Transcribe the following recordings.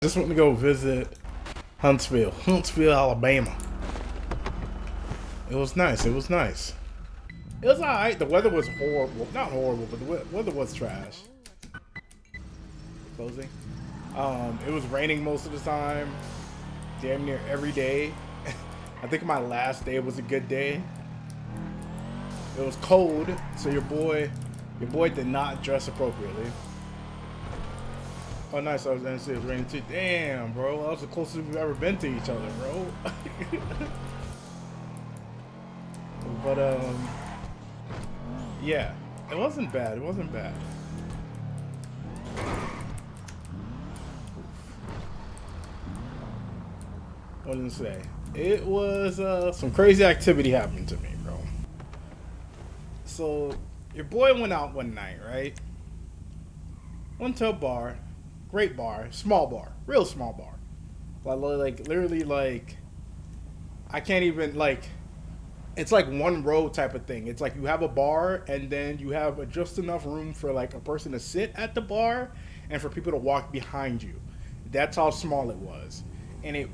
Just went to go visit Huntsville, Alabama. It was nice. It was nice. It was alright. The weather was horrible. Not horrible, but the weather was trash. Closing. It was raining most of the time. Damn near every day. I think my last day was a good day. It was cold, so your boy did not dress appropriately. Oh, nice. I was gonna say it was raining too. Damn, bro. That was the closest we've ever been to each other, bro. But yeah, it wasn't bad. It wasn't bad. What did it say? It was some crazy activity happened to me, bro. So your boy went out one night, right? Went to a bar, great bar, small bar, real small bar. Like literally like I can't even like it's like one row type of thing. It's like you have a bar and then you have just enough room for like a person to sit at the bar and for people to walk behind you. That's how small it was. And it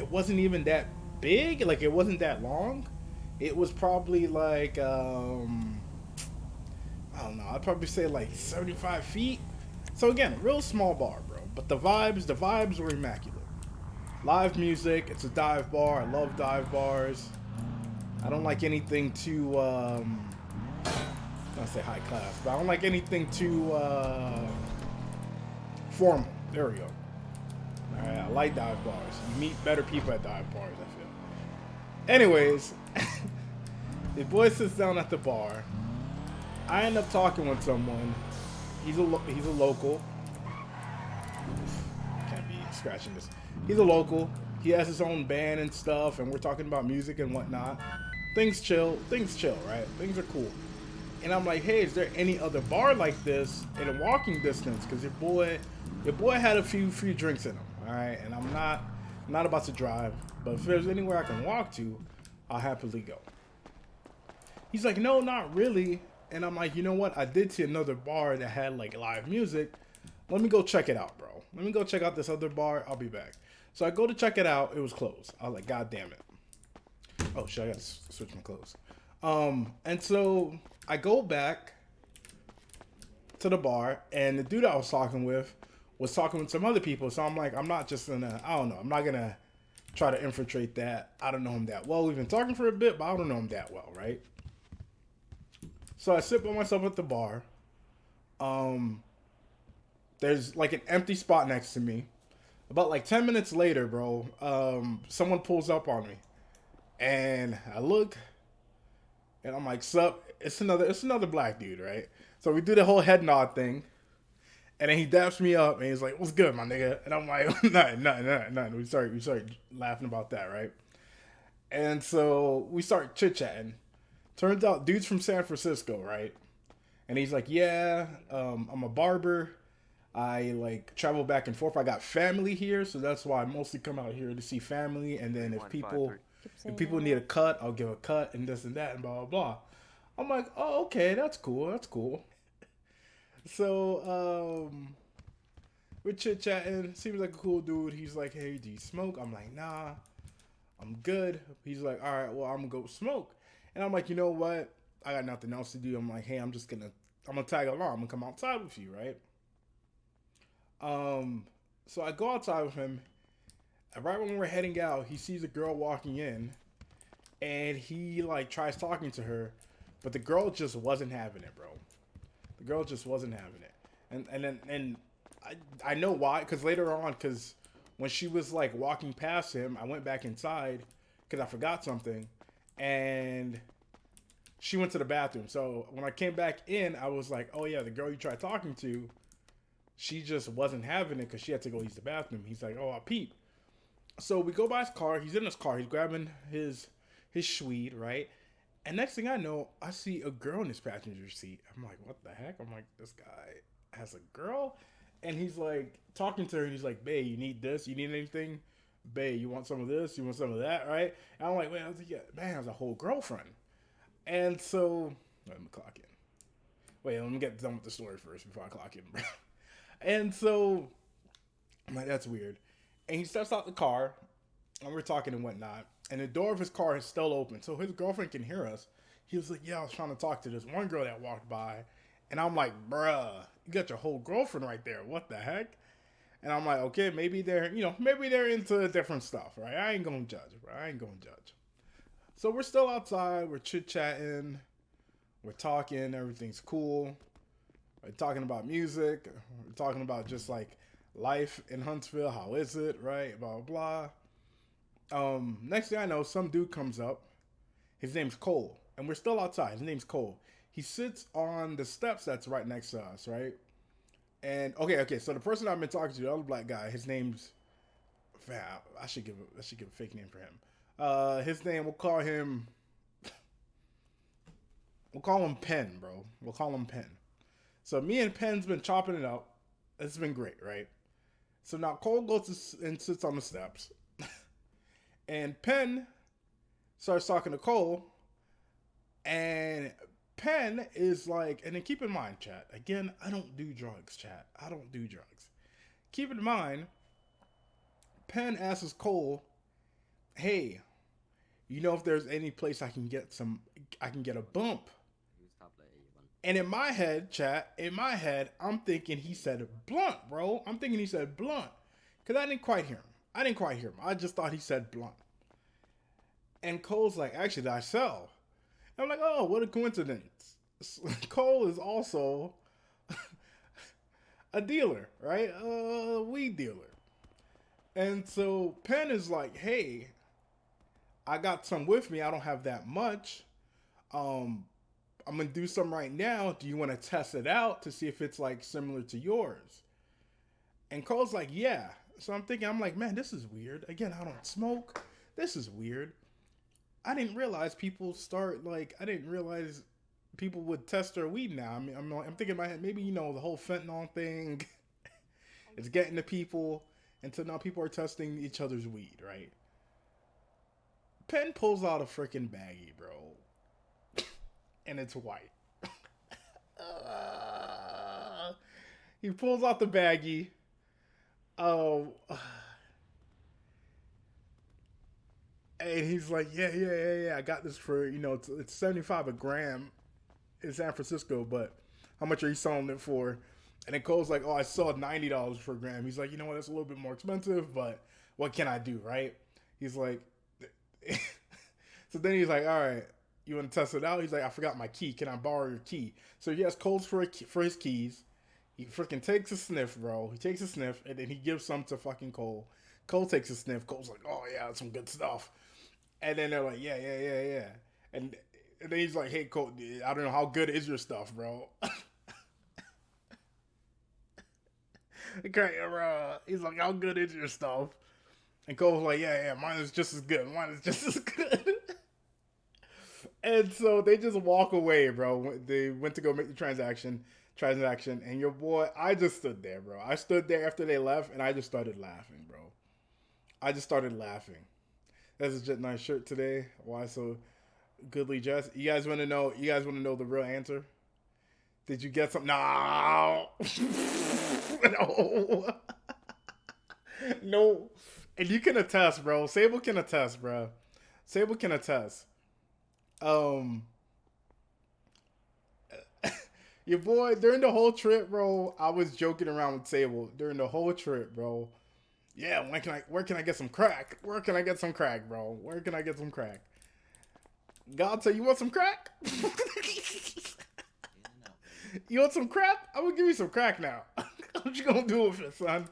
wasn't even that big, like it wasn't that long. It was probably like I don't know, I'd probably say like 75 feet. So again, real small bar, bro. But the vibes were immaculate. Live music, it's a dive bar. I love dive bars. I don't like anything too I say high class, but I don't like anything too formal. There we go. Alright, I like dive bars. You meet better people at dive bars, I feel. Anyways, the boy sits down at the bar. I end up talking with someone. He's a local. Can't be scratching this. He's a local. He has his own band and stuff, and we're talking about music and whatnot. Things chill, right? Things are cool. And I'm like, hey, is there any other bar like this in a walking distance? Because your boy had a few drinks in him, all right. And I'm not about to drive, but if there's anywhere I can walk to, I'll happily go. He's like, no, not really. And I'm like, you know what? I did see another bar that had like live music. Let me go check it out, bro. Let me go check out this other bar. I'll be back. So I go to check it out. It was closed. I was like, God damn it. Oh shit, I gotta switch my clothes. And so I go back to the bar, and the dude I was talking with was talking with some other people. So I'm like, I'm not just gonna, I don't know, I'm not gonna try to infiltrate that. I don't know him that well. We've been talking for a bit, but I don't know him that well, right? So I sit by myself at the bar. Um, there's like an empty spot next to me. About like 10 minutes later, bro, someone pulls up on me. And I look, and I'm like, "Sup?" It's another black dude, right? So we do the whole head nod thing, and then he daps me up, and he's like, "What's good, my nigga?" And I'm like, "Nothing." We start laughing about that, right? And so we start chit chatting. Turns out, dude's from San Francisco, right? And he's like, "Yeah, I'm a barber. I like travel back and forth. I got family here, so that's why I mostly come out here to see family. And then if people need a cut, I'll give a cut and this and that and blah blah blah." I'm like, "Oh, okay, that's cool. That's cool." So we're chit chatting. Seems like a cool dude. He's like, "Hey, do you smoke?" I'm like, "Nah, I'm good." He's like, "All right, well, I'm gonna go smoke." And I'm like, "You know what? I got nothing else to do." I'm like, "Hey, I'm gonna tag along. I'm gonna come outside with you, right?" Um, so I go outside with him. And right when we're heading out, he sees a girl walking in, and he like tries talking to her, but the girl just wasn't having it, bro. The girl just wasn't having it, and I know why, because later on, because when she was like walking past him, I went back inside because I forgot something, and she went to the bathroom. So when I came back in, I was like, "Oh yeah, the girl you tried talking to, she just wasn't having it because she had to go use the bathroom." He's like, "Oh, I peeped." So we go by his car. He's in his car. He's grabbing his Swede, right? And next thing I know, I see a girl in his passenger seat. I'm like, what the heck? I'm like, this guy has a girl? And he's like talking to her, and he's like, "Babe, you need this? You need anything? Babe, you want some of this? You want some of that, right?" And I'm like, man, I was like, yeah, man has a whole girlfriend. And so, let me clock in. Wait, let me get done with the story first before I clock in, bro. And so I'm like, that's weird. And he steps out the car, and we're talking and whatnot. And the door of his car is still open, so his girlfriend can hear us. He was like, yeah, I was trying to talk to this one girl that walked by. And I'm like, bruh, you got your whole girlfriend right there. What the heck? And I'm like, okay, maybe they're into different stuff, right? I ain't gonna judge, bro. I ain't gonna judge. So we're still outside. We're chit-chatting. We're talking. Everything's cool. We're talking about music. We're talking about just like life in Huntsville. How is it, right? Blah, blah, blah. Next thing I know, some dude comes up. His name's Cole. And we're still outside. His name's Cole. He sits on the steps that's right next to us, right? And okay. So the person I've been talking to, the other black guy, his name's, I should give a fake name for him. His name, we'll call him Penn, bro. We'll call him Penn. So me and Penn's been chopping it up. It's been great, right? So now Cole goes and sits on the steps, and Penn starts talking to Cole, and Penn is like, and then keep in mind, chat, again, I don't do drugs, chat. I don't do drugs. Keep in mind, Penn asks Cole, hey, you know if there's any place I can get a bump? And in my head, chat, I'm thinking he said blunt, bro. I'm thinking he said blunt. Because I didn't quite hear him. I just thought he said blunt. And Cole's like, actually, I sell. I'm like, oh, what a coincidence. Cole is also a dealer, right? A weed dealer. And so Penn is like, hey, I got some with me. I don't have that much. I'm going to do some right now. Do you want to test it out to see if it's like similar to yours? And Cole's like, yeah. So I'm like, man, this is weird. Again, I don't smoke. This is weird. I didn't realize people would test their weed now. I mean, I'm thinking in my head, maybe, the whole fentanyl thing is getting to people. And so now people are testing each other's weed, right? Penn pulls out a freaking baggie, bro. And it's white. He pulls out the baggie. And he's like, yeah. I got this for, it's $75 a gram in San Francisco, but how much are you selling it for? And then Cole's like, oh, I sold $90 per gram. He's like, you know what, that's a little bit more expensive, but what can I do, right? He's like, so then he's like, all right, you want to test it out? He's like, I forgot my key. Can I borrow your key? So he has Cole's for his keys. He freaking takes a sniff, bro. He takes a sniff, and then he gives some to fucking Cole. Cole takes a sniff. Cole's like, oh, yeah, that's some good stuff. And then they're like, yeah. And then he's like, hey, Cole, I don't know, how good is your stuff, bro? Okay, he's like, how good is your stuff? And Cole's like, yeah, mine is just as good. And so they just walk away, bro. They went to go make the transaction, and your boy, I just stood there, bro. I stood there after they left, and I just started laughing, bro. That's a Jet Nice shirt today. Why so goodly dressed? You guys want to know the real answer? Did you get some? No. No. And you can attest, bro. Sable can attest. Your boy, during the whole trip, bro, I was joking around with Sable during the whole trip, bro. Yeah, where can I get some crack? Where can I get some crack, bro? God tell you want some crack? You want some crack? I'm gonna give you some crack now. What you gonna do with it, son?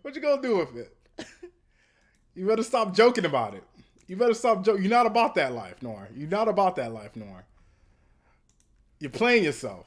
What you gonna do with it? You better stop joking about it. You're not about that life, Noir. You're not about that life, Noir. You're playing yourself.